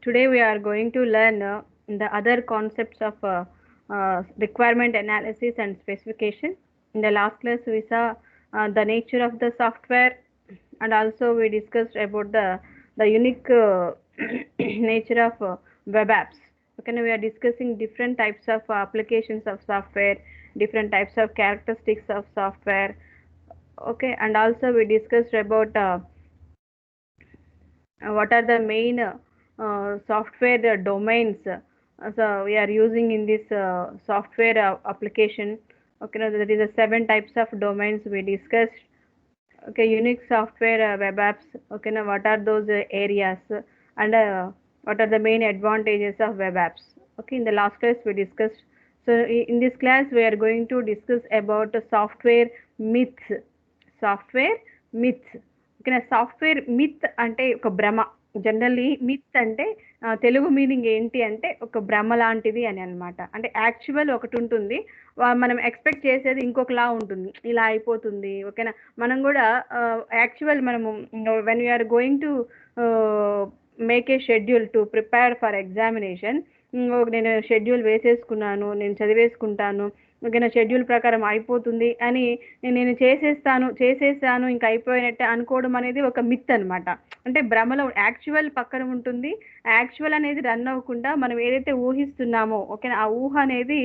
Today we are going to learn the other concepts of requirement analysis and specification. In the last class we saw the nature of the software, and also we discussed about the unique nature of web apps. Okay, now we are discussing different types of applications of software, different types of characteristics of software. Okay, and also we discussed about what are the main software domains so we are using in this software application. Okay, now that is the 7 types of domains we discussed. Okay, unique software web apps. Okay, now what are those areas, and what are the main advantages of web apps. Okay, in the last class we discussed. So in this class we are going to discuss about software myths. Software myths. ఓకేనా, software myth అంటే ఒక భ్రమ. Generally myth అంటే Telugu meaning ఏంటి అంటే ఒక భ్రమ లాంటిది అని అనమాట. అంటే యాక్చువల్ ఒకటి ఉంటుంది, మనం ఎక్స్పెక్ట్ చేసేది ఇంకొకలా ఉంటుంది, ఇలా అయిపోతుంది. ఓకేనా, మనం కూడా యాక్చువల్ మనము when we are going to make a schedule to prepare for examination. నేను షెడ్యూల్ వేసేసుకున్నాను, నేను చదివేసుకుంటాను, ఓకేనా, షెడ్యూల్ ప్రకారం అయిపోతుంది అని నేను చేసేస్తాను ఇంకా అయిపోయినట్టే అనుకోవడం అనేది ఒక మిత్ అనమాట. అంటే భ్రమలో యాక్చువల్ పక్కన ఉంటుంది, యాక్చువల్ అనేది రన్ అవ్వకుండా మనం ఏదైతే ఊహిస్తున్నామో, ఓకేనా, ఆ ఊహ అనేది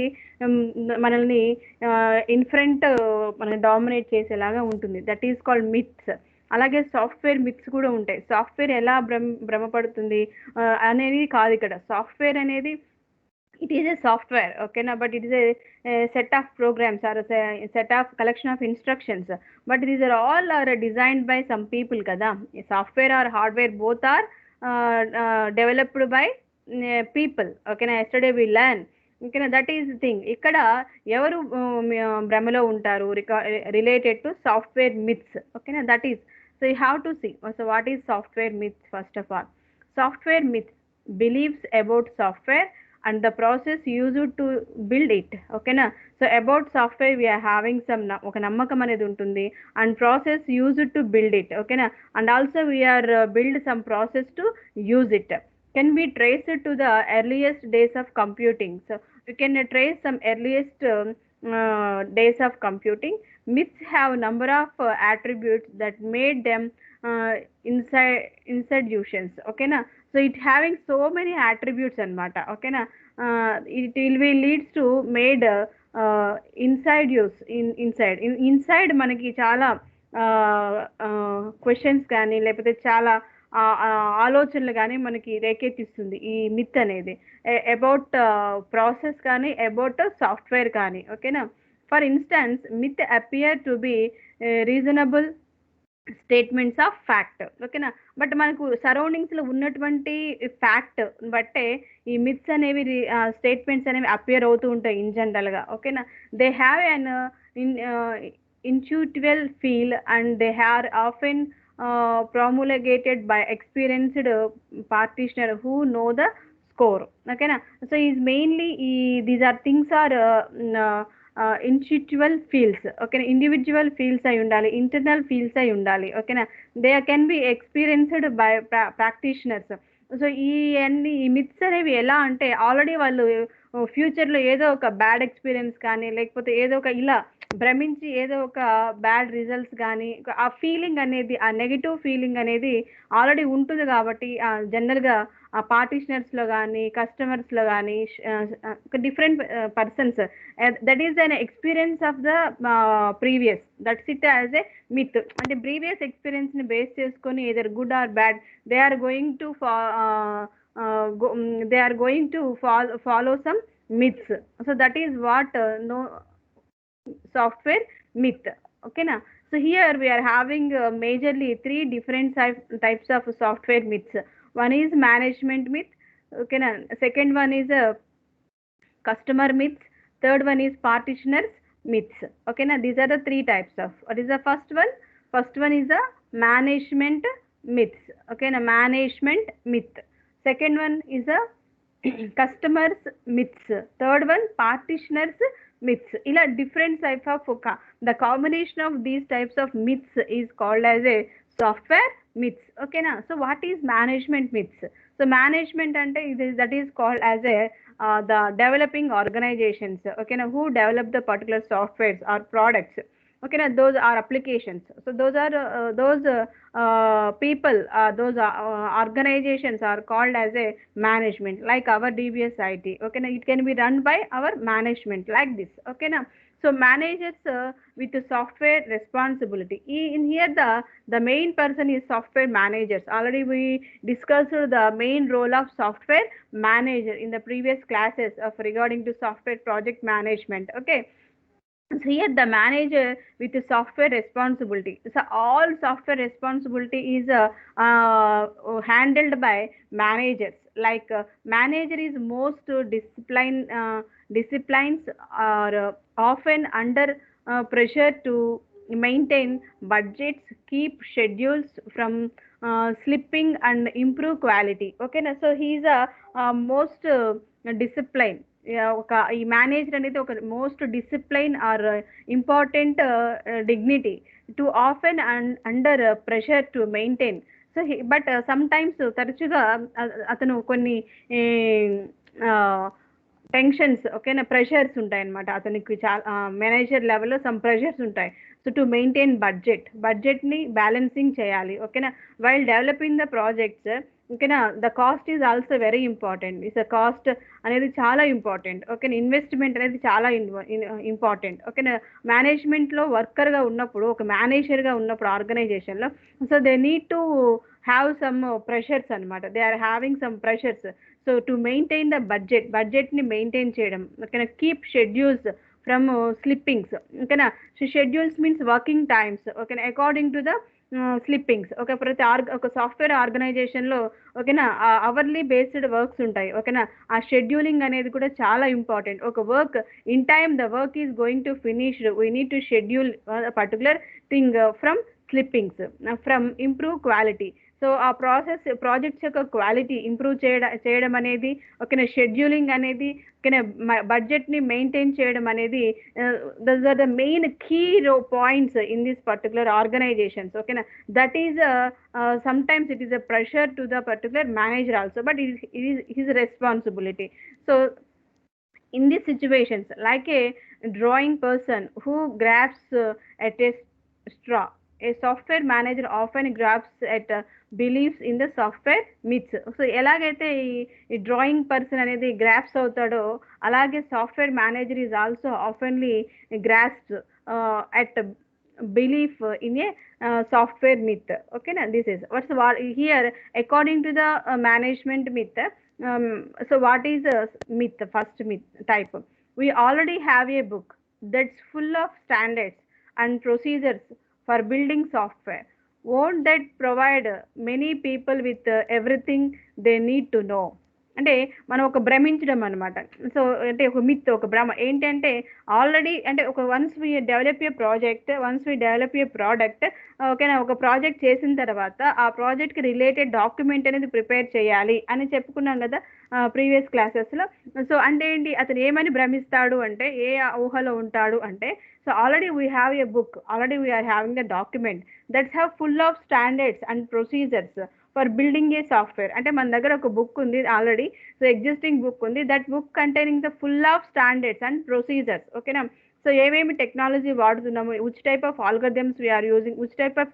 మనల్ని ఇన్ఫ్రంట్ మనల్ని డామినేట్ చేసేలాగా ఉంటుంది. That is called myths. అలాగే సాఫ్ట్వేర్ మిత్స్ కూడా ఉంటాయి. సాఫ్ట్వేర్ ఎలా భ్రమపడుతుంది అనేది కాదు ఇక్కడ. సాఫ్ట్వేర్ అనేది it is a software, okay na, but it is a set of programs or a set of collection of instructions, but these are all are designed by some people kada. Software or hardware both are developed by people. Okay na, yesterday we learn. Okay na, that is the thing. ఇక్కడ ఎవరు భ్రమలో ఉంటారు related to software myths. Okay నా, that is. So you have to see so what is software myth. First of all, software myth believes about software and the process used to build it. Okay na, so about software we are having some oka nammakam anedi untundi and process used to build it. Okay na, and also we are build some process to use it. Can be traced to the earliest days of computing. So we can trace some earliest days of computing. Myths have number of attributes that made them institutions. Okay na, so it having so many attributes anamata. Okay na, it will be leads to made inside use inside మనకి చాలా questions కానీ లేకపోతే చాలా ఆలోచనలు కానీ మనకి రేకెత్తిస్తుంది ఈ myth అనేది అబౌట్ ప్రాసెస్ కానీ అబౌట్ సాఫ్ట్వేర్ కానీ. ఓకేనా, for instance myth appear to be reasonable statements of fact. ఓకేనా, బట్ మనకు సరౌండింగ్స్లో ఉన్నటువంటి ఫ్యాక్ట్ బట్టే ఈ మిత్స్ అనేవి స్టేట్మెంట్స్ అనేవి అపియర్ అవుతూ ఉంటాయి ఇన్ జనరల్గా. ఓకేనా, they have an intuitive feel and they are often promulgated by experienced practitioner who know the score. Okay na, so is mainly these are things are intuitive feels. Okay na, individual feels ayi undali, internal feels ayi undali. Okay na, they can be experienced by practitioners. So ఈ అన్ని ఈ myths అనేవి ఎలా అంటే already వాళ్ళు ఫ్యూచర్లో ఏదో ఒక బ్యాడ్ ఎక్స్పీరియన్స్ కానీ లేకపోతే ఏదో ఒక ఇలా భ్రమించి ఏదో ఒక బ్యాడ్ రిజల్ట్స్ కానీ ఆ ఫీలింగ్ అనేది ఆ నెగిటివ్ ఫీలింగ్ అనేది ఆల్రెడీ ఉంటుంది కాబట్టి జనరల్గా ఆ పార్టీషనర్స్లో కానీ కస్టమర్స్లో కానీ different persons that is an experience of the previous, that's it as a myth. అంటే ప్రీవియస్ ఎక్స్పీరియన్స్ని బేస్ చేసుకొని either good or bad they are going to follow some myths. So that is what no software myth. Okay na, so here we are having majorly 3 different types of software myths. One is management myth. Okay na, second one is customer myths, third one is partitioners myths. Okay na, these are the 3 types of. What is the first one? First one is the management myths. Okay na, management myth. Second one is a customers myths. Third one partitioners myths. ila different type of the combination of these types of myths is called as a software myths. Okay na? So what is management myths? So management ante that is called as a the developing organizations, okay na, who develop the particular softwares or products, okay na, those are applications. So those are those people, those organizations are called as a management, like our DBS IT, okay na, it can be run by our management like this, okay na. So managers with the software responsibility. In here the main person is software managers. Already we discussed the main role of software manager in the previous classes of regarding to software project management. Okay, so here the manager with the software responsibility. So all software responsibility is handled by managers. Like manager is most disciplines are often under pressure to maintain budgets, keep schedules from slipping, and improve quality. Okay, na? So he is a most discipline. ఒక ఈ manager అనేది ఒక most discipline or important dignity to often under pressure to maintain. So but sometimes తరచుగా అతను కొన్ని tensions, ఓకేనా, pressures ఉంటాయన్నమాట అతనికి. చాలా మేనేజర్ లెవెల్లో సమ్ ప్రెషర్స్ ఉంటాయి. సో టు మెయింటైన్ బడ్జెట్ని బ్యాలెన్సింగ్ చేయాలి, ఓకేనా, వైల్ డెవలపింగ్ ద ప్రాజెక్ట్స్. ఓకేనా, the cost is also very important. Is the cost అనేది చాలా ఇంపార్టెంట్, ఓకేనా. ఇన్వెస్ట్మెంట్ అనేది చాలా ఇంపార్టెంట్, ఓకేనా. మేనేజ్మెంట్లో వర్కర్గా ఉన్నప్పుడు, ఒక మేనేజర్గా ఉన్నప్పుడు ఆర్గనైజేషన్లో, so they need to have some pressures అనమాట. They are having some pressures. So to maintain the బడ్జెట్ని మెయింటైన్ చేయడం, ఓకేనా. కీప్ షెడ్యూల్స్ ఫ్రమ్ స్లిప్పింగ్స్, ఓకేనా. So schedules means working times, ఓకేనా, అకార్డింగ్ టు ద స్లిప్పింగ్స్. ప్రతి ఒక సాఫ్ట్వేర్ ఆర్గనైజేషన్లో, ఓకేనా, అవర్లీ బేస్డ్ వర్క్స్ ఉంటాయి, ఓకేనా. ఆ షెడ్యూలింగ్ అనేది కూడా చాలా ఇంపార్టెంట్. ఒక work in time the work is going to finish, we need to schedule particular thing from slippings, from improve quality. So ఆ ప్రాజెక్ట్స్ యొక్క క్వాలిటీ ఇంప్రూవ్ చేయడం అనేది, ఓకేనా, షెడ్యూలింగ్ అనేది, ఓకేనా, బడ్జెట్ని మెయింటైన్ చేయడం అనేది, those are the main key points in this particular organizations, ఓకేనా. That is sometimes it is a pressure to the particular manager also, but it is his responsibility. So in these situations, like a drawing person who grabs at a straw, a software manager often grabs at beliefs in the software myths. So ఎలాగైతే ఈ drawing person అనేది grasp అవుతాడో, అలాగే software manager is also oftenly grasped at belief in a software myth. Okay na, this is what's what here according to the management myth. So what is a myth? First myth type: we already have a book that's full of standards and procedures for building software. Won't that provide many people with everything they need to know? అంటే మనం ఒక భ్రమించడం అనమాట. So అంటే ఒక myth, ఒక భ్రమ ఏంటంటే, already అంటే once we develop a product, ఓకేనా, ఒక ప్రాజెక్ట్ చేసిన తర్వాత ఆ ప్రాజెక్ట్కి రిలేటెడ్ డాక్యుమెంట్ అనేది ప్రిపేర్ చేయాలి అని చెప్పుకున్నాం కదా ప్రీవియస్ క్లాసెస్లో. సో అంటే ఏంటి, అతను ఏమని భ్రమిస్తాడు అంటే, ఏ ఊహలో ఉంటాడు అంటే, so already we have a book, already we are having the document that's have full of standards and procedures for building a software. అంటే మన దగ్గర ఒక బుక్ ఉంది ఆల్రెడీ, సో ఎగ్జిస్టింగ్ బుక్ ఉంది, that book containing the full of standards and procedures, ఓకేనా. So ఏమేమి technology వాడుతున్నాము, which type of algorithms we are using, which type of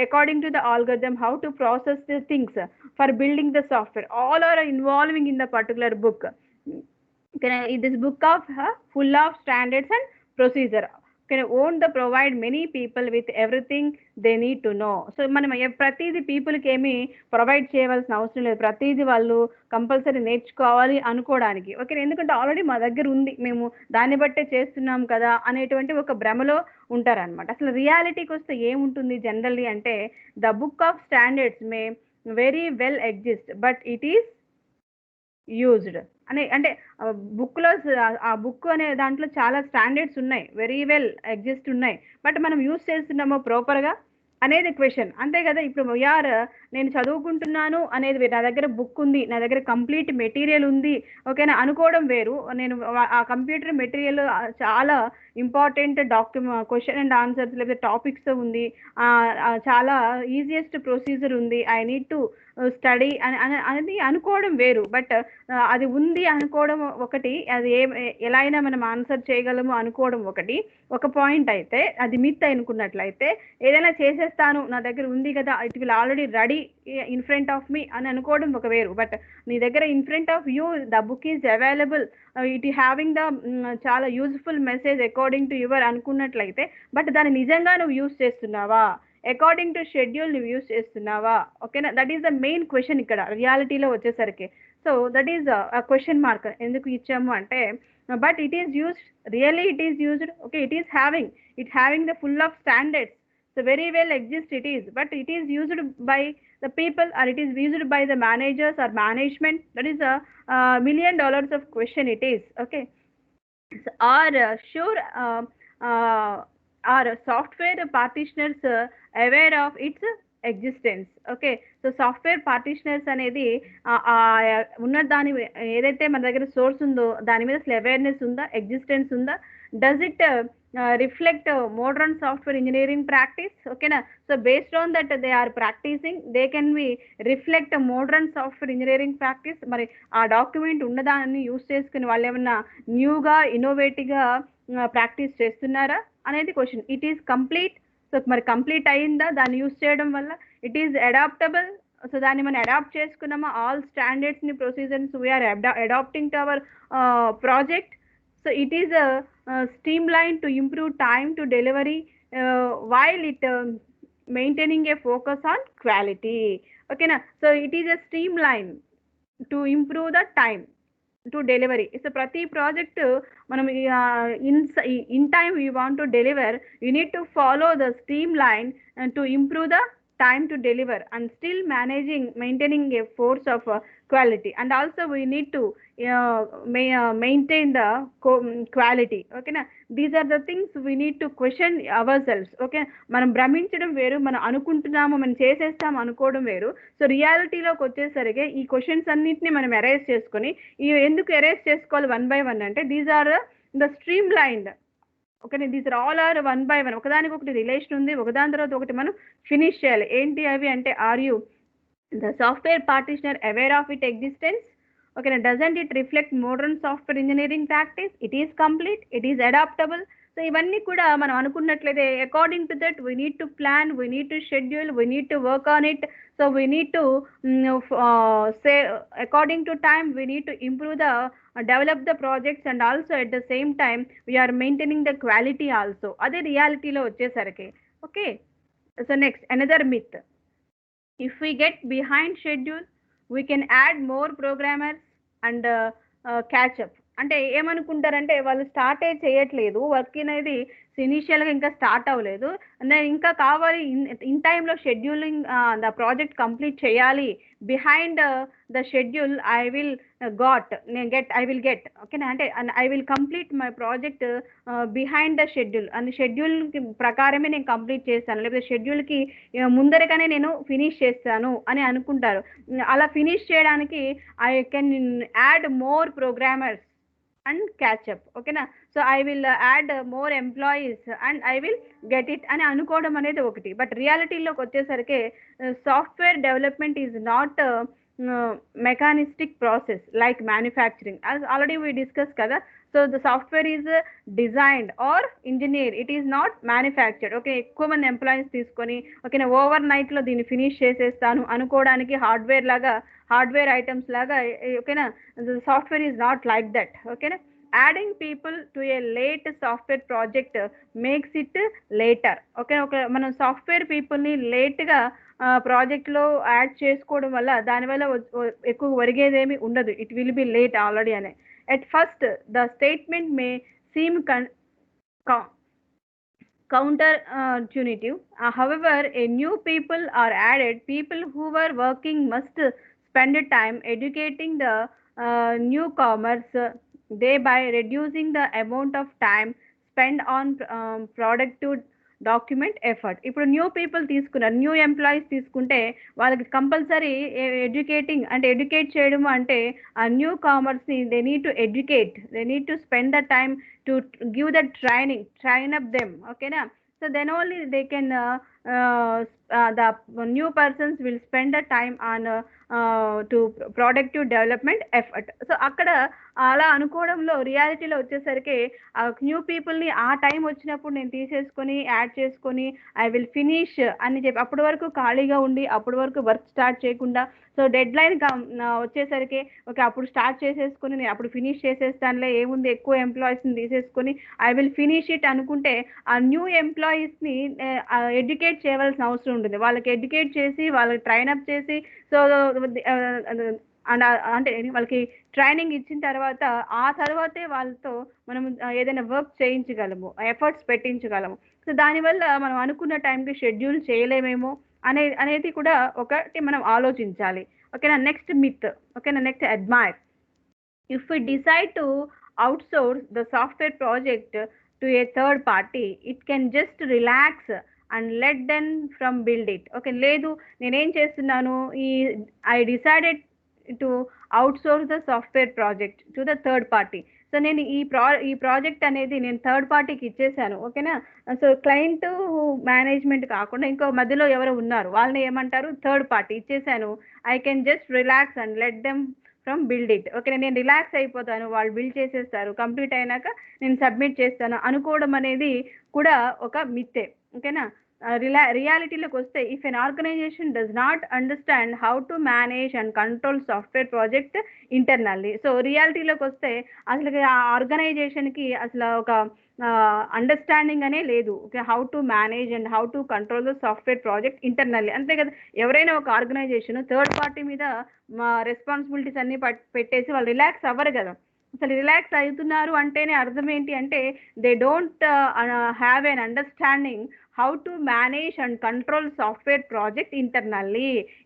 according to the algorithm, how to process the things for building the software, all are involving in the particular book. This book of full of standards and procedure can own the provide many people with everything they need to know. So మనం ప్రతిదీ పీపుల్కి ఏమి provide చేయవలసిన అవసరం లేదు, ప్రతిదీ వాళ్ళు compulsory నేర్చుకోవాలి అనుకోవడానికి, ఓకే. ఎందుకంటే ఆల్రెడీ మా దగ్గర ఉంది, మేము దాన్ని బట్టే చేస్తున్నాం కదా అనేటువంటి ఒక భ్రమలో ఉంటారనమాట. అసలు రియాలిటీకి వస్తే ఏముంటుంది జనరల్లీ అంటే, the book of standards May very well exist but it is used అని. అంటే బుక్లో, ఆ బుక్ అనే దాంట్లో చాలా స్టాండర్డ్స్ ఉన్నాయి, వెరీ వెల్ ఎగ్జిస్ట్ ఉన్నాయి, బట్ మనం యూజ్ చేస్తున్నామో ప్రాపర్గా అనేది క్వశ్చన్, అంతే కదా. ఇప్పుడు వీఆర్ నేను చదువుకుంటున్నాను అనేది వేరు. నా దగ్గర బుక్ ఉంది, నా దగ్గర కంప్లీట్ మెటీరియల్ ఉంది, ఓకేనా అనుకోవడం వేరు. నేను ఆ కంప్యూటర్ మెటీరియల్ చాలా ఇంపార్టెంట్ క్వశ్చన్ అండ్ ఆన్సర్స్ లేకపోతే టాపిక్స్ ఉంది, చాలా ఈజియెస్ట్ ప్రొసీజర్ ఉంది, ఐ నీడ్ టు స్టడీ అనేది అనుకోవడం వేరు. బట్ అది ఉంది అనుకోవడం ఒకటి, అది ఎలా అయినా మనం ఆన్సర్ చేయగలము అనుకోవడం ఒకటి, ఒక పాయింట్. అయితే అది మిత్ అనుకున్నట్లయితే ఏదైనా చేసేస్తాను, నా దగ్గర ఉంది కదా, it will already ready in front of me అని అనుకోవడం ఒక వేరు. బట్ నీ దగ్గర in front of you the book is available, it having the చాలా useful message according to your అనుకున్నట్లయితే, బట్ దాన్ని నిజంగా నువ్వు యూజ్ చేస్తున్నావా, అకార్డింగ్ టు షెడ్యూల్ నువ్వు యూజ్ చేస్తున్నావా, ఓకేనా? That is the main question ఇక్కడ రియాలిటీలో వచ్చేసరికి. So that is question mark ఎందుకు ఇచ్చాము అంటే, but it is used, really it is used, okay, it is having the full of standards, so very well exist it is, but it is used by the people or it is used by the managers or management. That is a $1 million of question it is, okay. So, sure, are software practitioners aware of its existence, okay. So software practitioners అనేది ఉన్న దాని ఏదైతే మన దగ్గర source ఉందో దాని మీద అసలు అవేర్నెస్ ఉందా, ఎగ్జిస్టెన్స్ ఉందా, does it reflect modern software engineering practice, ఓకేనా. So based on that they are practising, they can be reflect modern software engineering practice. మరి ఆ డాక్యుమెంట్ ఉన్నదాన్ని యూస్ చేసుకుని వాళ్ళు ఏమన్నా న్యూగా ఇన్నోవేటివ్గా ప్రాక్టీస్ చేస్తున్నారా అనేది question. It is complete, so మరి కంప్లీట్ అయిందా దాన్ని యూస్ చేయడం వల్ల, ఇట్ ఈస్ అడాప్టబుల్, సో దాన్ని మనం అడాప్ట్ చేసుకున్నామా, ఆల్ స్టాండర్డ్స్ని procedures we are adapting to our project. So it is streamline to improve time to delivery while it maintaining a focus on quality, ఓకేనా. So it is a streamline to improve the time to delivery. So ప్రతి project మనం in time you want to deliver, you need to follow the streamline to improve the time to deliver and still maintaining a force of quality, and also we need to maintain the quality, okay na. These are the things we need to question ourselves, okay. మనం భ్రమించడం వేరు, మనం అనుకుంటున్నాము మనం చేసేస్తాము అనుకోవడం వేరు. So రియాలిటీలోకి వచ్చేసరికి ఈ క్వశ్చన్స్ అన్నింటినీ మనం ఎరేజ్ చేసుకొని, ఎందుకు ఎరేజ్ చేసుకోవాలి వన్ బై వన్ అంటే, these are the streamlined, okay. These are all are one by one, ఒకదానికి ఒకటి రిలేషన్ ఉంది, ఒకదాని తర్వాత ఒకటి మనం ఫినిష్ చేయాలి. ఏంటి అవి అంటే, are you the software practitioner aware of it existence, ఓకేనా. Doesn't it reflect modern software engineering practice, it is complete, it is adaptable. So ఇవన్నీ కూడా మనం అనుకున్నట్లయితే according to that we need to plan, we need to schedule, we need to work on it. So we need to say according to time we need to improve the develop the projects, and also at the same time we are maintaining the quality also. Ade reality lo vachesariki, okay. So next, another myth: if we get behind schedule we can add more programmers and catch up. అంటే ఏమనుకుంటారంటే, వాళ్ళు start చేయట్లేదు work అనేది, ఇనీషియల్గా ఇంకా start అవ్వలేదు, ఇంకా కావాలి ఇన్ టైంలో షెడ్యూలింగ్ ద ప్రాజెక్ట్ కంప్లీట్ చేయాలి, behind the schedule I will get, ఓకేనా. అంటే I will complete my project behind the schedule, అని షెడ్యూల్ ప్రకారమే నేను కంప్లీట్ చేస్తాను, లేకపోతే షెడ్యూల్కి ముందరగానే నేను ఫినిష్ చేస్తాను అని అనుకుంటారు. అలా ఫినిష్ చేయడానికి I can add more programmers and catch up, okay na. So I will add more employees and I will get it అని అనుకోవడం అనేది ఒకటి. బట్ రియాలిటీలోకి వచ్చేసరికి software development is not mechanistic process like manufacturing, as already we discussed కదా. So the software is designed or engineer, it is not manufactured, okay. ఎక్కువ మంది employees తీసుకొని, ఓకేనా, ఓవర్ నైట్లో దీన్ని ఫినిష్ చేసేస్తాను అనుకోవడానికి హార్డ్వేర్ ఐటమ్స్ లాగా, ఓకేనా. Software is not like that, ఓకేనా. Adding people to a late software project makes it later, okay. మనం సాఫ్ట్వేర్ పీపుల్ని లేట్గా ప్రాజెక్ట్లో యాడ్ చేసుకోవడం వల్ల దానివల్ల ఎక్కువ ఒరిగేదేమి ఉండదు, it will be late already అని. At first, the statement may seem counterintuitive. However, a new people are added. People who were working must spend time educating the newcomers, thereby reducing the amount of time spent on productive document effort. ఇప్పుడు new people తీసుకున్నారు, new employees తీసుకుంటే వాళ్ళకి compulsory educating అంటే educate చేయడం అంటే ఆ new కామర్స్ని they need to educate, they need to spend the time to give the train up them. ఓకేనా? So then only they can the new persons will spend the time on to productive development effort. So అక్కడ అలా అనుకోవడంలో రియాలిటీలో వచ్చేసరికి ఆ new పీపుల్ని ఆ time వచ్చినప్పుడు నేను తీసేసుకొని యాడ్ చేసుకొని ఐ విల్ ఫినిష్ అని చెప్పి అప్పటి వరకు ఖాళీగా ఉండి అప్పటి వరకు వర్క్ స్టార్ట్ చేయకుండా, సో డెడ్ లైన్ వచ్చేసరికి ఓకే అప్పుడు స్టార్ట్ చేసేసుకొని నేను అప్పుడు ఫినిష్ చేసేస్తానులే ఏముంది ఎక్కువ ఎంప్లాయీస్ని తీసేసుకొని ఐ విల్ ఫినిష్ ఇట్ అనుకుంటే ఆ న్యూ ఎంప్లాయీస్ని ఎడ్యుకేట్ చేయవలసిన అవసరం ఉంటుంది. వాళ్ళకి ఎడ్యుకేట్ చేసి వాళ్ళకి ట్రైన్ అప్ చేసి సో అండ్ అంటే వాళ్ళకి ట్రైనింగ్ ఇచ్చిన తర్వాత ఆ తర్వాతే వాళ్ళతో మనం ఏదైనా వర్క్ చేయించగలము, ఎఫర్ట్స్ పెట్టించగలము. సో దానివల్ల మనం అనుకున్న టైంకి షెడ్యూల్ చేయలేమేమో అనేది కూడా ఒకటి మనం ఆలోచించాలి. ఓకేనా? Next myth. ఓకేనా? Next admire. If we decide to outsource the software project to a third party, it can just relax and let them from build it. Okay, లేదు నేనేం చేస్తున్నాను, I decided to outsource the software project to the third party. So నేను ఈ project అనేది నేను third పార్టీకి ఇచ్చేసాను. ఓకేనా? సో క్లయింట్ మేనేజ్మెంట్ కాకుండా ఇంకో మధ్యలో ఎవరో ఉన్నారు, వాళ్ళని ఏమంటారు, థర్డ్ పార్టీ ఇచ్చేసాను. I can just relax and let them from build it. Okay, నేను రిలాక్స్ అయిపోతాను, వాళ్ళు బిల్డ్ చేసేస్తారు, కంప్లీట్ అయినాక నేను సబ్మిట్ చేస్తాను అనుకోవడం అనేది కూడా ఒక మిత్తే. ఓకేనా? రియాలిటీలోకి వస్తే if an organization does not understand how to manage and control software project internally. So రియాలిటీలోకి వస్తే అసలు ఆ ఆర్గనైజేషన్కి అసలు ఒక అండర్స్టాండింగ్ అనే లేదు. Okay, how to manage and how to control the software project internally. అంతే కదా, ఎవరైనా ఒక ఆర్గనైజేషన్ థర్డ్ పార్టీ మీద మా రెస్పాన్సిబిలిటీస్ అన్ని పెట్టేసి వాళ్ళు రిలాక్స్ అవ్వరు కదా. అసలు రిలాక్స్ అవుతున్నారు అంటేనే అర్థం ఏంటి అంటే they don't have an understanding how to manage and control software project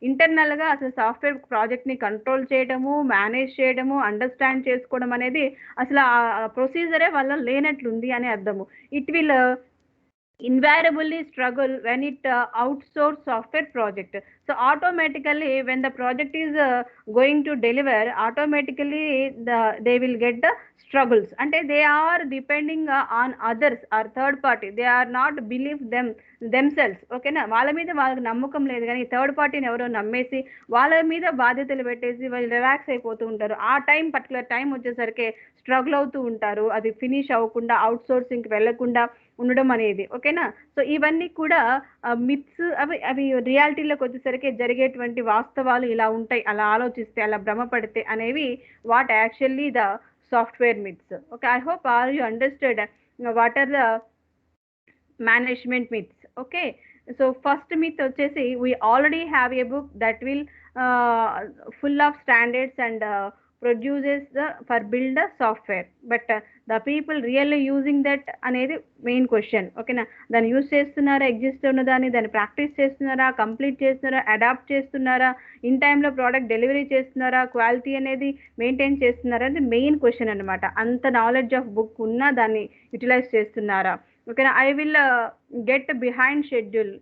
ఇంటర్నల్గా అసలు సాఫ్ట్వేర్ ప్రాజెక్ట్ని కంట్రోల్ చేయడము, మేనేజ్ చేయడము, అండర్స్టాండ్ చేసుకోవడం అనేది అసలు ఆ ప్రొసీజరే వల్ల లేనట్లుంది అని అర్థము. It will invariably struggle when it outsource software project. So automatically when the project is going to deliver, automatically they will get the struggles. And they are depending on others or third party. They are not believe themselves. Okay na, వాళ్ళ మీద వాళ్ళకి నమ్మకం లేదు, కానీ third పార్టీని ఎవరో నమ్మేసి వాళ్ళ మీద బాధ్యతలు పెట్టేసి వాళ్ళు రిలాక్స్ అయిపోతూ ఉంటారు. ఆ పర్టికులర్ టైం వచ్చేసరికి స్ట్రగుల్ అవుతూ ఉంటారు, అది ఫినిష్ అవ్వకుండా అవుట్సోర్సింగ్కి వెళ్లకుండా ఉండడం అనేది. ఓకేనా? సో ఇవన్నీ కూడా మిత్స్, అవి రియాలిటీలోకి వచ్చేసరికి జరిగేటువంటి వాస్తవాలు ఇలా ఉంటాయి, అలా ఆలోచిస్తే అలా భ్రమపడితే అనేవి what actually the software myths. Okay, I hope are you understood what are the management myths. Okay, so first myth వచ్చేసి we already have a book that will full of standards and produces for build a software, but the people really using that అనేది main question. ఓకేనా? దాన్ని use చేస్తున్నారా, exist ఉన్న దాన్ని practice చేస్తున్నారా, complete చేస్తున్నారా, adapt చేస్తున్నారా, ఇన్ టైంలో ప్రోడక్ట్ డెలివరీ చేస్తున్నారా, క్వాలిటీ అనేది మెయింటైన్ చేస్తున్నారా అనేది మెయిన్ క్వశ్చన్ అనమాట. అంత నాలెడ్జ్ ఆఫ్ బుక్ ఉన్నా దాన్ని యూటిలైజ్ చేస్తున్నారా? ఓకేనా? I will get behind schedule,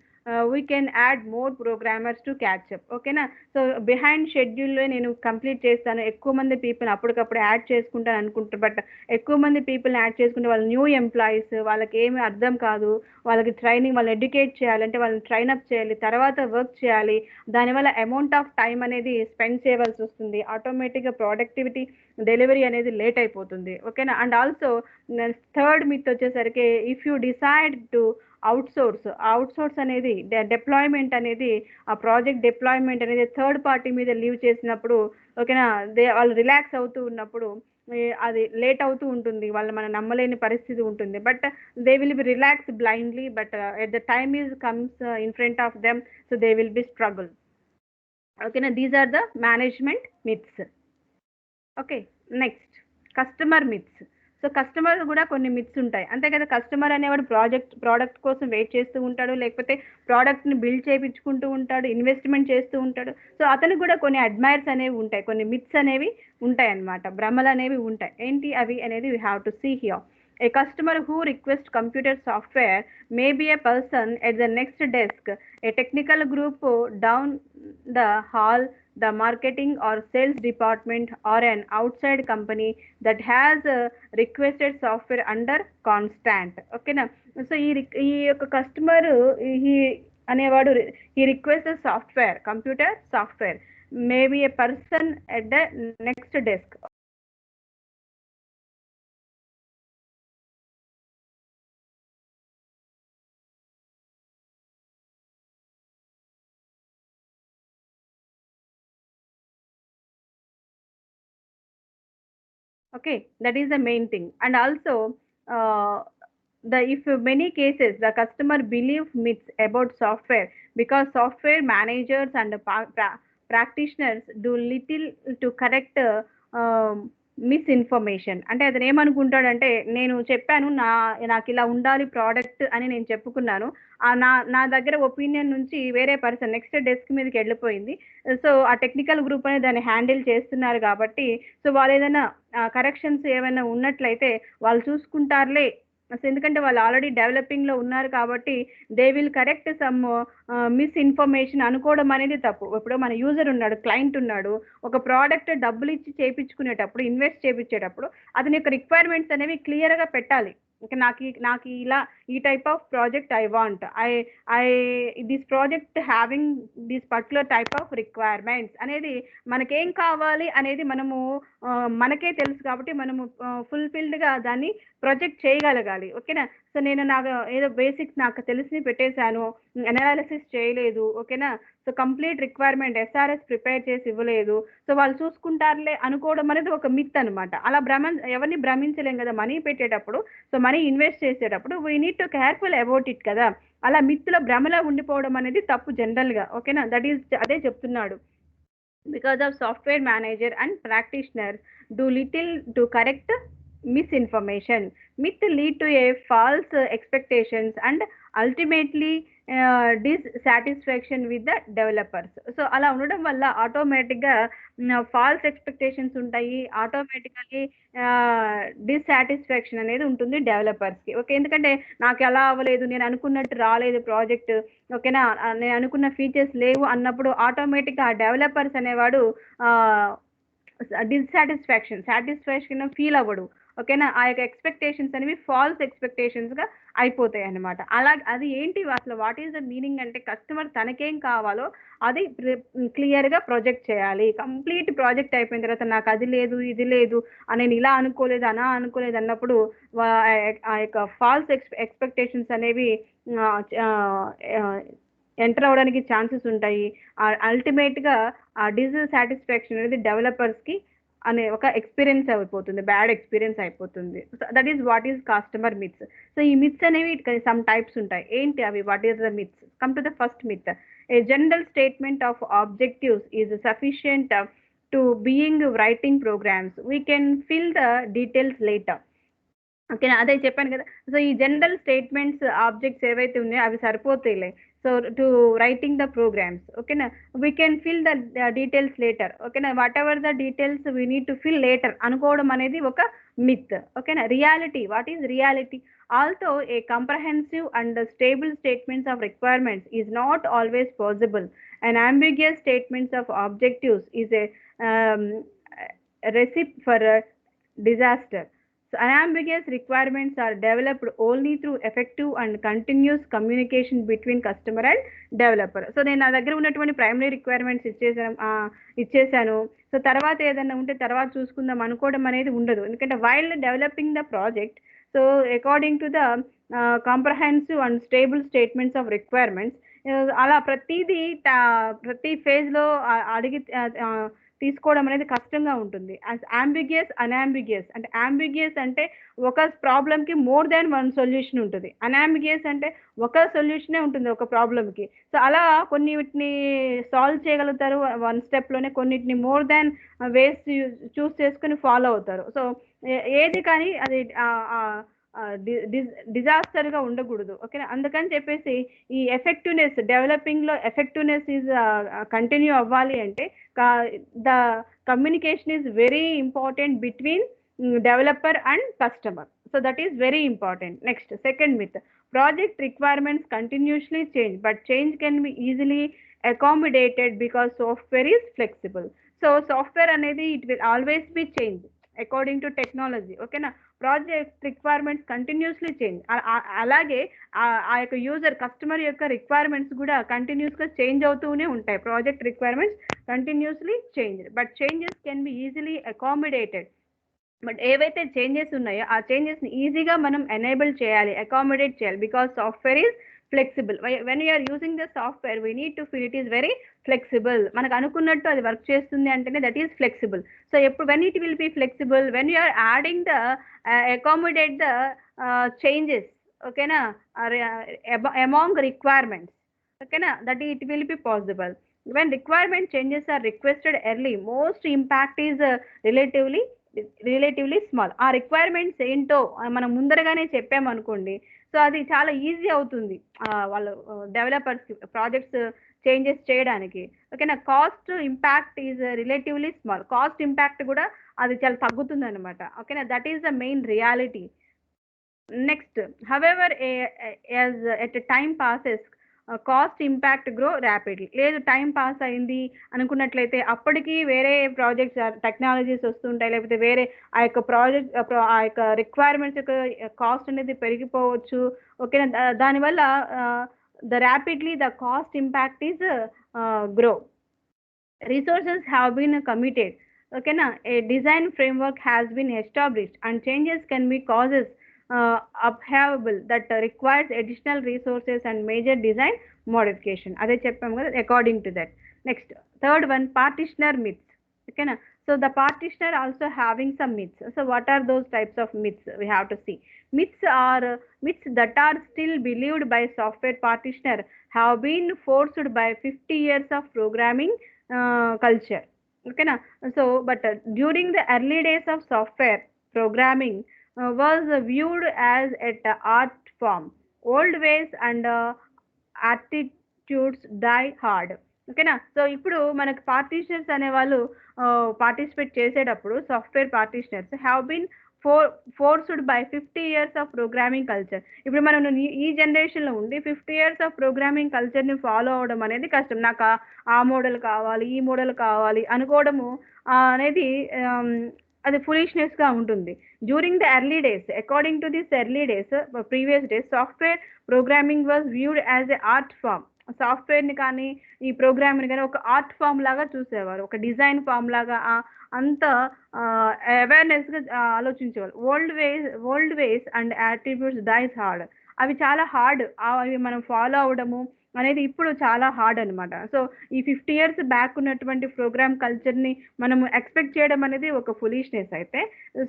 we can add more programmers to catch up. ఓకేనా? సో బిహైండ్ షెడ్యూల్లో నేను కంప్లీట్ చేస్తాను, ఎక్కువ మంది పీపుల్ అప్పటికప్పుడు యాడ్ చేసుకుంటాను అనుకుంటారు, బట్ ఎక్కువ మంది పీపుల్ని యాడ్ చేసుకుంటే వాళ్ళు న్యూ ఎంప్లాయీస్, వాళ్ళకి ఏమీ అర్థం కాదు, వాళ్ళకి ట్రైనింగ్, వాళ్ళు ఎడ్యుకేట్ చేయాలంటే వాళ్ళని ట్రైన్ అప్ చేయాలి, తర్వాత వర్క్ చేయాలి, దానివల్ల అమౌంట్ ఆఫ్ టైం అనేది స్పెండ్ చేయవలసి వస్తుంది, ఆటోమేటిక్గా ప్రొడక్టివిటీ డెలివరీ అనేది లేట్ అయిపోతుంది. ఓకేనా? అండ్ ఆల్సో థర్డ్ మిత్ వచ్చేసరికి if you decide to outsource అనేది డిప్లాయ్మెంట్ అనేది, ఆ ప్రాజెక్ట్ డిప్లాయ్మెంట్ అనేది థర్డ్ పార్టీ మీద లీవ్ చేసినప్పుడు, ఓకేనా, వాళ్ళు రిలాక్స్ అవుతూ ఉన్నప్పుడు అది లేట్ అవుతూ ఉంటుంది, వాళ్ళు మనం నమ్మలేని పరిస్థితి ఉంటుంది, but they will be relax blindly, but at the time is comes in front of them, so they will be struggle. ఓకేనా? These are the management myths. Okay, next customer myths. So customer కూడా కొన్ని myths ఉంటాయి, అంతే కదా. Customer అనేవాడు product కోసం wait చేస్తూ ఉంటాడు, లేకపోతే ప్రోడక్ట్ని బిల్డ్ చేయించుకుంటూ ఉంటాడు, ఇన్వెస్ట్మెంట్ చేస్తూ ఉంటాడు. సో అతనికి కూడా కొన్ని అడ్మైర్స్ అనేవి ఉంటాయి, కొన్ని మిత్స్ అనేవి ఉంటాయి అన్నమాట, భ్రమలు అనేవి ఉంటాయి. ఏంటి అవి అనేది we have to see here. A customer who requests computer software may be a person at the next desk, a technical group down the hall, the marketing or sales department, or an outside company that has requested software under constant. ఓకేనా. So ఈ యొక్క customer ఈ అనేవాడు ఈ request software computer software may be A person at the next desk. Okay, that is the main thing. And also the if many cases the customer believe myths about software because software managers and practitioners do little to correct misinformation. అంటే అతను ఏమనుకుంటాడంటే నేను చెప్పాను నాకు ఇలా ఉండాలి product అని నేను చెప్పుకున్నాను, నా దగ్గర ఒపీనియన్ నుంచి వేరే పర్సన్ నెక్స్ట్ డెస్క్ మీదకి వెళ్ళిపోయింది. సో ఆ టెక్నికల్ గ్రూప్ అనేది దాన్ని హ్యాండిల్ చేస్తున్నారు కాబట్టి సో వాళ్ళు ఏదైనా కరెక్షన్స్ ఏమైనా ఉన్నట్లయితే వాళ్ళు చూసుకుంటారులే. అసలు ఎందుకంటే వాళ్ళు ఆల్రెడీ డెవలపింగ్లో ఉన్నారు కాబట్టి they will correct some misinformation అనుకోవడం అనేది తప్పు. ఇప్పుడు మన యూజర్ ఉన్నాడు, క్లయింట్ ఉన్నాడు, ఒక ప్రోడక్ట్ డబ్బులు ఇచ్చి చేయించుకునేటప్పుడు ఇన్వెస్ట్ చేయించేటప్పుడు అతని యొక్క రిక్వైర్మెంట్స్ అనేవి క్లియర్గా పెట్టాలి. ఇంకా నాకు ఇలా ఈ type of project I want, I this project having this particular type of requirements అనేది మనకేం కావాలి అనేది మనకే తెలుసు కాబట్టి మనము ఫుల్ఫిల్డ్గా దాన్ని ప్రొజెక్ట్ చేయగలగాలి. ఓకేనా. సో నేను నాకు ఏదో బేసిక్స్ నాకు తెలిసి పెట్టేశాను, అనాలిసిస్ చేయలేదు. ఓకేనా. So complete requirement SRS prepare చేసి ఇవ్వలేదు, సో వాళ్ళు చూసుకుంటారులే అనుకోవడం అనేది ఒక మిత్ అనమాట. అలా ఎవరిని భ్రమించలేం కదా మనీ పెట్టేటప్పుడు. సో మనీ ఇన్వెస్ట్ చేసేటప్పుడు we need to careful about it కదా. అలా మిత్తుల భ్రమలో ఉండిపోవడం అనేది తప్పు జనరల్గా. ఓకేనా. దట్ ఈస్ అదే చెప్తున్నాడు. because of software manager and practitioners do little to correct misinformation. Myth lead to a false expectations and ultimately dissatisfaction with the developers. So అలా ఉండడం వల్ల ఆటోమేటిక్గా ఫాల్స్ ఎక్స్పెక్టేషన్స్ ఉంటాయి, ఆటోమేటికల్లీ డిస్సాటిస్ఫాక్షన్ అనేది ఉంటుంది డెవలపర్స్కి. ఓకే. ఎందుకంటే నాకు ఎలా అవ్వలేదు, నేను అనుకున్నట్టు రాలేదు ప్రాజెక్ట్, ఓకేనా, నేను అనుకున్న ఫీచర్స్ లేవు అన్నప్పుడు ఆటోమేటిక్గా ఆ డెవలపర్స్ అనేవాడు సాటిస్ఫాక్షన్ ఫీల్ అవ్వడు. ఓకేనా. ఆ యొక్క ఎక్స్పెక్టేషన్స్ అనేవి ఫాల్స్ ఎక్స్పెక్టేషన్స్గా అయిపోతాయి అనమాట. అది ఏంటి అసలు వాట్ ఈస్ ద మీనింగ్ అంటే కస్టమర్ తనకేం కావాలో అది క్లియర్గా ప్రొజెక్ట్ చేయాలి. కంప్లీట్ ప్రాజెక్ట్ అయిపోయిన తర్వాత నాకు అది లేదు ఇది లేదు నేను ఇలా అనుకోలేదు అలా అనుకోలేదు అన్నప్పుడు ఆ యొక్క ఫాల్స్ ఎక్స్పెక్టేషన్స్ అనేవి ఎంటర్ అవ్వడానికి ఛాన్సెస్ ఉంటాయి. అల్టిమేట్గా ఆ డిస్సాటిస్ఫాక్షన్ అనేది డెవలపర్స్కి అనే ఒక ఎక్స్పీరియన్స్ అయిపోతుంది, బ్యాడ్ ఎక్స్పీరియన్స్ అయిపోతుంది. That is what is customer myths. So ఈ మిత్స్ అనేవి సమ్ టైప్స్ ఉంటాయి. ఏంటి అవి? What is the myths? Come to the first myth. A general statement of objectives is sufficient to being writing programs, we can fill the details later. ఓకేనా. అదే చెప్పాను కదా. So ఈ జనరల్ స్టేట్మెంట్స్ ఆబ్జెక్ట్స్ ఏవైతే ఉన్నాయో అవి సరిపోతాయిలే. So to writing the programs. ఓకేనా. We can fill the details later. ఓకేనా. Whatever the details we need to fill later అనుకోవడం అనేది ఒక మిత్. ఓకేనా. Reality. What is reality? Also a comprehensive and stable statements of requirements is not always possible. And ambiguous statements of objectives is a recipe for a disaster. So unambiguous requirements are developed only through effective and continuous communication between customer and developer. So నేను నా దగ్గర ఉన్నటువంటి primary requirements ఇచ్చేసాను, so తర్వాత ఏదైనా ఉంటే తర్వాత చూసుకుందాం అనుకోవడం అనేది ఉండదు. ఎందుకంటే while developing the project, so according to the comprehensive and stable statements of requirements అలా ప్రతి ఫేజ్లో అడిగి తీసుకోవడం అనేది కష్టంగా ఉంటుంది. అంబిగియస్ అన్అంబిగియస్ అంటే అంబిగియస్ అంటే ఒక ప్రాబ్లంకి మోర్ దాన్ వన్ సొల్యూషన్ ఉంటుంది, అన్అంబిగియస్ అంటే ఒక సొల్యూషనే ఉంటుంది ఒక ప్రాబ్లంకి. సో అలా కొన్నిటిని సాల్వ్ చేయగలుగుతారు వన్ స్టెప్లోనే, కొన్నిటిని మోర్ దాన్ వేస్ చూస్ చేసుకుని ఫాలో అవుతారు. సో ఏది కానీ అది డిజాస్టర్గా ఉండకూడదు. ఓకేనా. అందుకని చెప్పేసి ఈ ఎఫెక్టివ్నెస్ డెవలపింగ్లో ఎఫెక్టివ్నెస్ ఈజ్ కంటిన్యూ అవ్వాలి అంటే the communication is very important between developer and customer. So that is very important. Next, second myth. Project requirements continuously change, but change can be easily accommodated because software is flexible. So software అనేది it will always be changed according to technology. ఓకేనా, project requirements continuously change. అలాగే ఆ యొక్క user customer యొక్క requirements కూడా కంటిన్యూస్గా change అవుతూనే ఉంటాయి. Project requirements continuously change, but changes can be easily accommodated. But ఏవైతే చేంజెస్ ఉన్నాయో ఆ చేంజెస్ని ఈజీగా మనం ఎనేబుల్ చేయాలి, అకామిడేట్ చేయాలి, because software is flexible. When you are using the software we need to feel it is very flexible. మనకు అనుకున్నట్టు అది వర్క్ చేస్తుంది అంటేనే దట్ ఈస్ ఫ్లెక్సిబుల్. సో ఎప్పుడు when it will be flexible, when you are adding the accommodate the changes, ఓకేనా, among requirements, ఓకేనా, that it will be possible. When requirement changes are requested early, most impact is relatively small. ఆ requirements ఏంటో మనం ముందరగానే చెప్పామనుకోండి, so అది చాలా easy అవుతుంది వాళ్ళు డెవలపర్స్కి projects changes చేయడానికి. ఓకేనా, cost impact is relatively small. Cost impact కూడా అది చాలా తగ్గుతుంది అనమాట. ఓకేనా, that is the main reality. Next, however as at time passes cost impact grow rapidly. లేదు టైం పాస్ అయింది అనుకున్నట్లయితే అప్పటికి వేరే ప్రాజెక్ట్స్ టెక్నాలజీస్ వస్తుంటాయి, లేకపోతే వేరే ఆ యొక్క ప్రాజెక్ట్ ఆ యొక్క రిక్వైర్మెంట్స్ యొక్క కాస్ట్ అనేది పెరిగిపోవచ్చు. ఓకేనా, దానివల్ల the rapidly the cost impact is grow. Resources have been committed. Okay na, a design framework has been established and changes can be causes upheaval that requires additional resources and major design modification. Ade cheppam kada, according to that. Next, third one, partitioner myths. Okay na, so the partitioner also having some myths. So what are those types of myths we have to see? Myths are myths that are still believed by software partitioner have been forced by 50 years of programming culture. Okay na, so but during the early days of software programming was viewed as at art form. Old ways and attitudes die hard. ఓకేనా, so ఇప్పుడు మనకు practitioners అనేవాళ్ళు participate చేసేటప్పుడు software practitioners have been forced by 50 years of programming culture. ఇప్పుడు మనం ఈ జనరేషన్లో ఉండి 50 years ఆఫ్ ప్రోగ్రామింగ్ కల్చర్ని ఫాలో అవడం అనేది కష్టం. నాకు ఆ మోడల్ కావాలి, ఈ మోడల్ కావాలి అనుకోవడము అనేది అది ఫులిష్నెస్గా ఉంటుంది. During the early days, according to this early days, previous days, software programming was viewed as a art form. సాఫ్ట్వేర్ని కానీ ఈ ప్రోగ్రామ్ని కానీ ఒక ఆర్ట్ ఫామ్ లాగా చూసేవారు, ఒక డిజైన్ ఫామ్ లాగా అంత అవేర్నెస్గా ఆలోచించేవాళ్ళు. Old ways and attributes dies hard. అవి చాలా హార్డ్, అవి మనం ఫాలో అవడము అనేది ఇప్పుడు చాలా హార్డ్ అనమాట. సో ఈ 50 years బ్యాక్ ఉన్నటువంటి ప్రోగ్రామ్ కల్చర్ని మనము ఎక్స్పెక్ట్ చేయడం అనేది ఒక ఫులిష్నెస్ అయితే,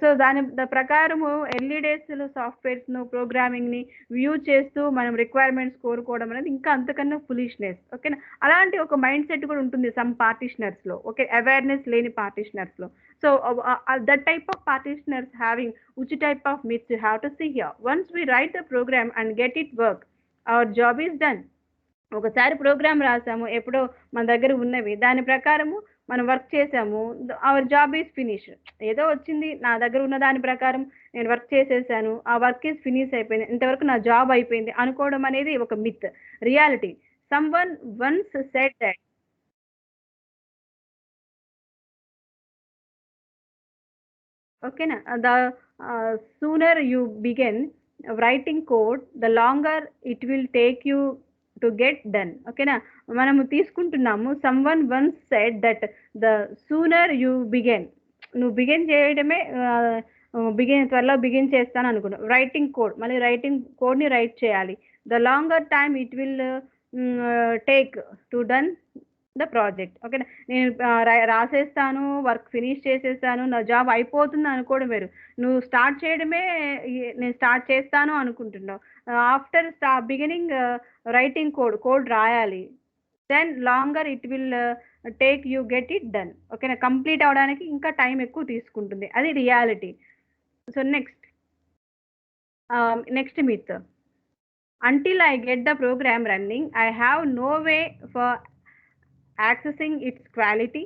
సో దాని ప్రకారము ఎర్లీ డేస్లో సాఫ్ట్వేర్స్ను ప్రోగ్రామింగ్ని వ్యూ చేస్తూ మనం రిక్వైర్మెంట్స్ కోరుకోవడం అనేది ఇంకా అంతకన్నా ఫులిష్నెస్. ఓకేనా, అలాంటి ఒక మైండ్ సెట్ కూడా ఉంటుంది సమ్ పార్టీషనర్స్లో. ఓకే, అవేర్నెస్ లేని పార్టీషనర్స్లో. So that type of practitioners having which type of myths you have to see here. Once we write the program and get it work, our job is done. ఒకసారి programme రాసాము, ఎప్పుడో మన దగ్గర ఉన్నవి, దాని ప్రకారము మనం వర్క్ చేసాము, అవర్ జాబ్ ఈజ్ ఫినిష్. ఏదో వచ్చింది నా దగ్గర ఉన్న దాని ప్రకారం నేను వర్క్ చేసేసాను, ఆ వర్క్ ఈజ్ ఫినిష్ అయిపోయింది, ఇంతవరకు నా జాబ్ అయిపోయింది అనుకోవడం అనేది ఒక myth. Reality, someone once said that. ఓకేనా, the sooner you begin writing code, the longer it will take you to get done. ఓకేనా, మనము తీసుకుంటున్నాము someone once said that the sooner you begin, నువ్వు బిగిన్ చేయడమే త్వరలో బిగిన్ చేస్తాను అనుకున్నావు. Writing code, మళ్ళీ రైటింగ్ కోడ్ని రైట్ చేయాలి. The longer time it will take to done the project. ఓకేనా, నేను రాసేస్తాను, వర్క్ ఫినిష్ చేసేస్తాను, నా జాబ్ అయిపోతుంది అనుకోవడం వేరు. నువ్వు స్టార్ట్ చేయడమే నేను స్టార్ట్ చేస్తాను అనుకుంటున్నావు. ఆఫ్టర్ బిగినింగ్ రైటింగ్ కోడ్ రాయాలి, then longer it will take you get it done. ఓకేనా, కంప్లీట్ అవడానికి ఇంకా టైం ఎక్కువ తీసుకుంటుంది, అది reality. So next myth, until I get the program running I have no way for accessing its quality.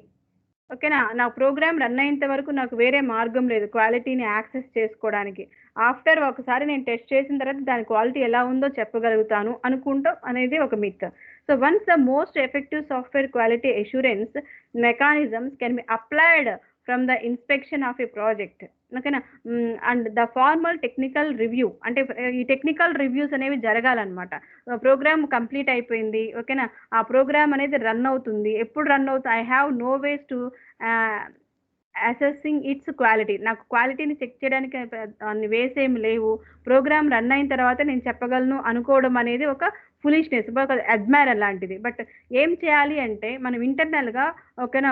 ఓకేనా. నా program run అయ్యేంత వరకు నాకు వేరే మార్గం లేదు క్వాలిటీని యాక్సెస్ చేసుకోవడానికి. ఆఫ్టర్ ఒకసారి నేను టెస్ట్ చేసిన తర్వాత దాని క్వాలిటీ ఎలా ఉందో చెప్పగలుగుతాను అనుకుంటాం అనేది ఒక myth. So once the most effective software quality assurance mechanisms can be applied from the inspection of a project. ఓకేనా. And the formal technical review అంటే ఈ టెక్నికల్ రివ్యూస్ అనేవి జరగాలనమాట. ప్రోగ్రామ్ కంప్లీట్ అయిపోయింది. ఓకేనా. ఆ ప్రోగ్రామ్ అనేది రన్ అవుతుంది. ఎప్పుడు రన్ అవుతుంది? I have no ways to ah, assessing its quality. నాకు క్వాలిటీని చెక్ చేయడానికి అన్ని వేస్ ఏమి లేవు. ప్రోగ్రామ్ రన్ అయిన తర్వాత నేను చెప్పగలను అనుకోవడం అనేది ఒక ఫూలిష్‌నెస్. ఒక అడ్మైరర్ లాంటిది. బట్ ఏం చేయాలి అంటే మనం ఇంటర్నల్‌గా ఓకేనా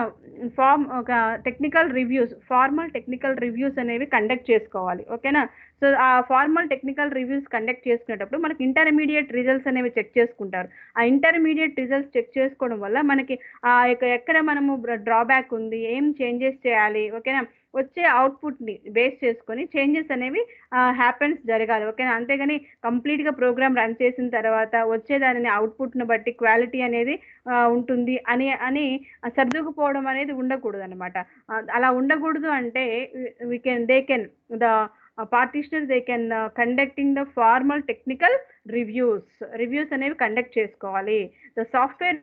ఒక technical reviews, formal technical reviews అనేవి కండక్ట్ చేసుకోవాలి. ఓకేనా. సో, ఆ ఫార్మల్ టెక్నికల్ రివ్యూస్ కండక్ట్ చేసుకునేటప్పుడు మనకి ఇంటర్మీడియేట్ రిజల్ట్స్ అనేవి చెక్ చేసుకుంటారు. ఆ ఇంటర్మీడియేట్ రిజల్ట్స్ చెక్ చేసుకోవడం వల్ల మనకి ఎక్కడ మనము డ్రాబ్యాక్ ఉంది, ఏం చేంజెస్ చేయాలి, ఓకేనా. వచ్చే అవుట్పుట్ని బేస్ చేసుకొని చేంజెస్ అనేవి హ్యాపెన్స్ జరగాలి. ఓకేనా. అంతేగాని కంప్లీట్గా ప్రోగ్రామ్ రన్ చేసిన తర్వాత వచ్చే దానిని అవుట్పుట్ను బట్టి క్వాలిటీ అనేది ఉంటుంది అని అని సర్దుకుపోవడం అనేది ఉండకూడదు అనమాట. అలా ఉండకూడదు అంటే we can they can the practitioner they can conducting the formal technical reviews అనేవి కండక్ట్ చేసుకోవాలి. The software